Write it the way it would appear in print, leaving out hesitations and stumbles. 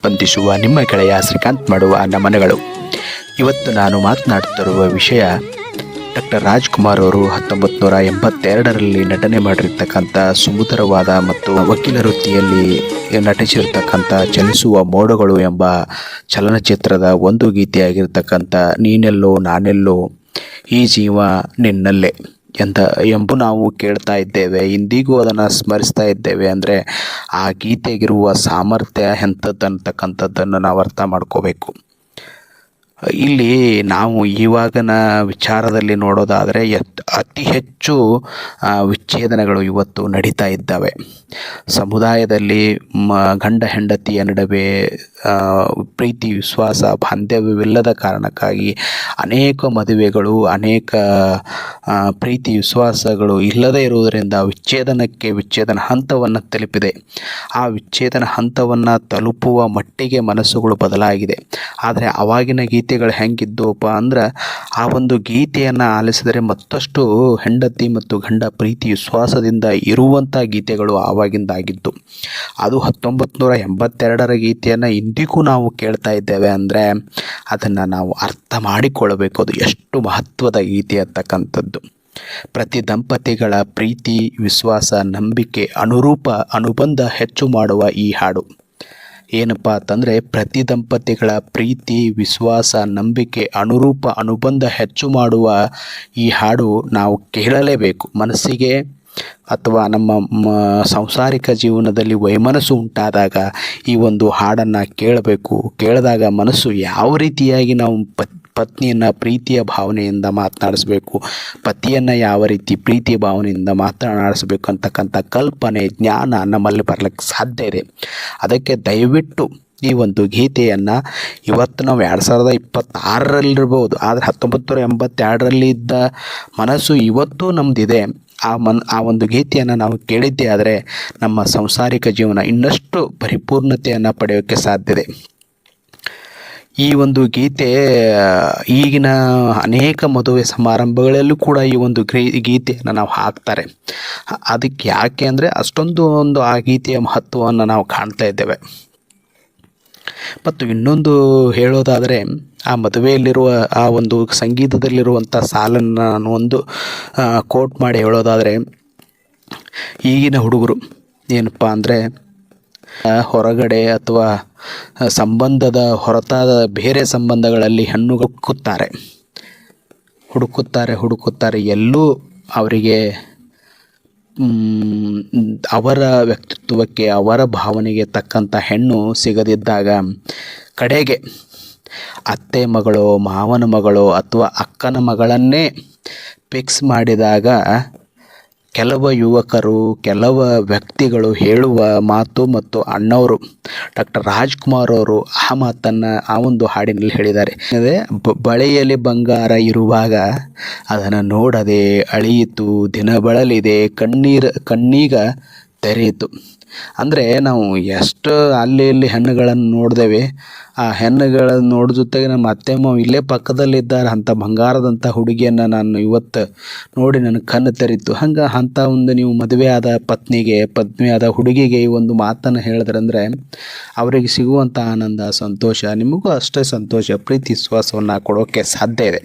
ಬಂಧಿಸುವ ನಿಮ್ಮ ಗೆಳೆಯ ಶ್ರೀಕಾಂತ್ ಮಾಡುವ ನಮನಗಳು. ಇವತ್ತು ನಾನು ಮಾತನಾಡುತ್ತಿರುವ ವಿಷಯ ಡಾಕ್ಟರ್ ರಾಜ್ಕುಮಾರ್ ಅವರು 1982ರಲ್ಲಿ ನಟನೆ ಮಾಡಿರ್ತಕ್ಕಂಥ ಸುಮಧುರವಾದ ಮತ್ತು ವಕೀಲ ವೃತ್ತಿಯಲ್ಲಿ ನಟಿಸಿರ್ತಕ್ಕಂಥ ಚಲಿಸುವ ಮೋಡಗಳು ಎಂಬ ಚಲನಚಿತ್ರದ ಒಂದು ಗೀತೆಯಾಗಿರ್ತಕ್ಕಂಥ ನೀನೆಲ್ಲೋ ನಾನೆಲ್ಲೋ ಈ ಜೀವ ನಿನ್ನಲ್ಲೇ ಎಂಬು ನಾವು ಕೇಳ್ತಾ ಇದ್ದೇವೆ. ಇಂದಿಗೂ ಅದನ್ನು ಸ್ಮರಿಸ್ತಾ ಇದ್ದೇವೆ. ಅಂದರೆ ಆ ಗೀತೆಗಿರುವ ಸಾಮರ್ಥ್ಯ ಎಂಥದ್ದನ್ನತಕ್ಕಂಥದ್ದನ್ನು ನಾವು ಅರ್ಥ ಮಾಡ್ಕೋಬೇಕು. ಇಲ್ಲಿ ನಾವು ಇವಾಗಿನ ವಿಚಾರದಲ್ಲಿ ನೋಡೋದಾದರೆ ಅತಿ ಹೆಚ್ಚು ವಿಚ್ಛೇದನಗಳು ಇವತ್ತು ನಡೀತಾ ಇದ್ದಾವೆ. ಸಮುದಾಯದಲ್ಲಿ ಗಂಡ ಹೆಂಡತಿಯ ನಡುವೆ ಪ್ರೀತಿ ವಿಶ್ವಾಸ ಬಾಂಧವ್ಯವಿಲ್ಲದ ಕಾರಣಕ್ಕಾಗಿ ಅನೇಕ ಮದುವೆಗಳು, ಅನೇಕ ಪ್ರೀತಿ ವಿಶ್ವಾಸಗಳು ಇಲ್ಲದೇ ಇರುವುದರಿಂದ ವಿಚ್ಛೇದನ ಹಂತವನ್ನು ತಲುಪಿದೆ. ಆ ವಿಚ್ಛೇದನ ಹಂತವನ್ನು ತಲುಪುವ ಮಟ್ಟಿಗೆ ಮನಸ್ಸುಗಳು ಬದಲಾಗಿದೆ. ಆದರೆ ಆವಾಗಿನ ಗೀತೆಗಳು ಹೆಂಗಿದ್ದವಪ್ಪ ಅಂದ್ರೆ, ಆ ಒಂದು ಗೀತೆಯನ್ನು ಆಲಿಸಿದರೆ ಮತ್ತಷ್ಟು ಹೆಂಡತಿ ಮತ್ತು ಗಂಡ ಪ್ರೀತಿ ವಿಶ್ವಾಸದಿಂದ ಇರುವಂಥ ಗೀತೆಗಳು ಆವಾಗಿಂದಾಗಿದ್ದು. ಅದು 1982ರ ಗೀತೆಯನ್ನು ಇಂದಿಗೂ ನಾವು ಕೇಳ್ತಾ ಇದ್ದೇವೆ ಅಂದರೆ ಅದನ್ನು ನಾವು ಅರ್ಥ ಮಾಡಿಕೊಳ್ಳಬೇಕು, ಅದು ಎಷ್ಟು ಮಹತ್ವದ ಗೀತೆ ಅಂತಕ್ಕಂಥದ್ದು. ಪ್ರತಿ ದಂಪತಿಗಳ ಪ್ರೀತಿ ವಿಶ್ವಾಸ ನಂಬಿಕೆ ಅನುಬಂಧ ಹೆಚ್ಚು ಮಾಡುವ ಈ ಹಾಡು ಏನಪ್ಪ ಅಂತಂದರೆ, ಪ್ರತಿ ದಂಪತಿಗಳ ಪ್ರೀತಿ ವಿಶ್ವಾಸ ನಂಬಿಕೆ ಅನುಬಂಧ ಹೆಚ್ಚು ಮಾಡುವ ಈ ಹಾಡು ನಾವು ಕೇಳಲೇಬೇಕು. ಮನಸ್ಸಿಗೆ ಅಥವಾ ನಮ್ಮ ಸಾಂಸಾರಿಕ ಜೀವನದಲ್ಲಿ ವೈಮನಸ್ಸು ಉಂಟಾದಾಗ ಈ ಒಂದು ಹಾಡನ್ನು ಕೇಳಬೇಕು. ಕೇಳಿದಾಗ ಮನಸ್ಸು ಯಾವ ರೀತಿಯಾಗಿ ನಾವು ಪತ್ನಿಯನ್ನು ಪ್ರೀತಿಯ ಭಾವನೆಯಿಂದ ಮಾತನಾಡಿಸ್ಬೇಕು, ಪತಿಯನ್ನು ಯಾವ ರೀತಿ ಪ್ರೀತಿಯ ಭಾವನೆಯಿಂದ ಮಾತನಾಡಿಸ್ಬೇಕು ಅಂತಕ್ಕಂಥ ಕಲ್ಪನೆ ಜ್ಞಾನ ನಮ್ಮಲ್ಲಿ ಬರಲಿಕ್ಕೆ ಸಾಧ್ಯ ಇದೆ. ಅದಕ್ಕೆ ದಯವಿಟ್ಟು ಈ ಒಂದು ಗೀತೆಯನ್ನು ಇವತ್ತು ನಾವು 2026ರಲ್ಲಿರ್ಬೋದು, ಆದರೆ 1982ರಲ್ಲಿ ಇದ್ದ ಮನಸ್ಸು ಇವತ್ತು ನಮ್ಮದಿದೆ. ಆ ಒಂದು ಗೀತೆಯನ್ನು ನಾವು ಕೇಳಿದ್ದೇ ಆದರೆ ನಮ್ಮ ಸಾಂಸಾರಿಕ ಜೀವನ ಇನ್ನಷ್ಟು ಪರಿಪೂರ್ಣತೆಯನ್ನು ಪಡೆಯೋಕ್ಕೆ ಸಾಧ್ಯತೆ. ಈ ಒಂದು ಗೀತೆ ಈಗಿನ ಅನೇಕ ಮದುವೆ ಸಮಾರಂಭಗಳಲ್ಲೂ ಕೂಡ ಈ ಒಂದು ಗೀತೆಯನ್ನು ನಾವು ಹಾಕ್ತಾರೆ. ಅದಕ್ಕೆ ಯಾಕೆ ಅಂದರೆ ಅಷ್ಟೊಂದು ಆ ಗೀತೆಯ ಮಹತ್ವವನ್ನು ನಾವು ಕಾಣ್ತಾ ಇದ್ದೇವೆ. ಮತ್ತು ಇನ್ನೊಂದು ಹೇಳೋದಾದರೆ, ಆ ಮದುವೆಯಲ್ಲಿರುವ ಆ ಒಂದು ಸಂಗೀತದಲ್ಲಿರುವಂಥ ಸಾಲನ್ನು ನಾನು ಒಂದು ಕೋಟ್ ಮಾಡಿ ಹೇಳೋದಾದರೆ, ಈಗಿನ ಹುಡುಗರು ಏನಪ್ಪ ಅಂದರೆ ಹೊರಗಡೆ ಅಥವಾ ಸಂಬಂಧದ ಹೊರತಾದ ಬೇರೆ ಸಂಬಂಧಗಳಲ್ಲಿ ಹೆಣ್ಣು ಹುಡುಕುತ್ತಾರೆ ಎಲ್ಲೂ ಅವರಿಗೆ ಅವರ ವ್ಯಕ್ತಿತ್ವಕ್ಕೆ ಅವರ ಭಾವನೆಗೆ ತಕ್ಕಂಥ ಹೆಣ್ಣು ಸಿಗದಿದ್ದಾಗ ಕಡೆಗೆ ಅತ್ತೆ ಮಗಳು ಮಾವನ ಮಗಳು ಅಥವಾ ಅಕ್ಕನ ಮಗಳನ್ನೇ ಫಿಕ್ಸ್ ಮಾಡಿದಾಗ ಕೆಲವು ಯುವಕರು ಕೆಲವು ವ್ಯಕ್ತಿಗಳು ಹೇಳುವ ಮಾತು ಮತ್ತು ಅಣ್ಣವರು ಡಾಕ್ಟರ್ ರಾಜ್ಕುಮಾರ್ ಅವರು ಆ ಮಾತನ್ನು ಆ ಒಂದು ಹಾಡಿನಲ್ಲಿ ಹೇಳಿದ್ದಾರೆ. ಅದೇ ಬಳೆಯಲ್ಲಿ ಬಂಗಾರ ಇರುವಾಗ ಅದನ್ನು ನೋಡದೆ ಅಳಿಯಿತು, ದಿನ ಬಳಲಿದೆ, ಕಣ್ಣೀಗ ತೆರೆಯಿತು. ಅಂದರೆ ನಾವು ಎಷ್ಟು ಅಲ್ಲಿ ಇಲ್ಲಿ ಹೆಣ್ಣುಗಳನ್ನು ನೋಡಿದೇವೆ, ಆ ಹೆಣ್ಣುಗಳನ್ನು ನೋಡಿದ ಜೊತೆಗೆ ನಮ್ಮ ಅತ್ತೆ ಮಾವ ಇಲ್ಲೇ ಪಕ್ಕದಲ್ಲಿದ್ದಾರೆ, ಅಂಥ ಬಂಗಾರದಂಥ ಹುಡುಗಿಯನ್ನು ನಾನು ಇವತ್ತು ನೋಡಿ ನನಗೆ ಕಣ್ಣು ತೆರೀತು. ಅಂಥ ಒಂದು ನೀವು ಮದುವೆಯಾದ ಪತ್ನಿಯಾದ ಹುಡುಗಿಗೆ ಈ ಒಂದು ಮಾತನ್ನು ಹೇಳಿದ್ರಂದರೆ ಅವರಿಗೆ ಸಿಗುವಂಥ ಆನಂದ ಸಂತೋಷ ನಿಮಗೂ ಅಷ್ಟೇ ಸಂತೋಷ ಪ್ರೀತಿ ವಿಶ್ವಾಸವನ್ನು ಕೊಡೋಕ್ಕೆ ಸಾಧ್ಯ ಇದೆ.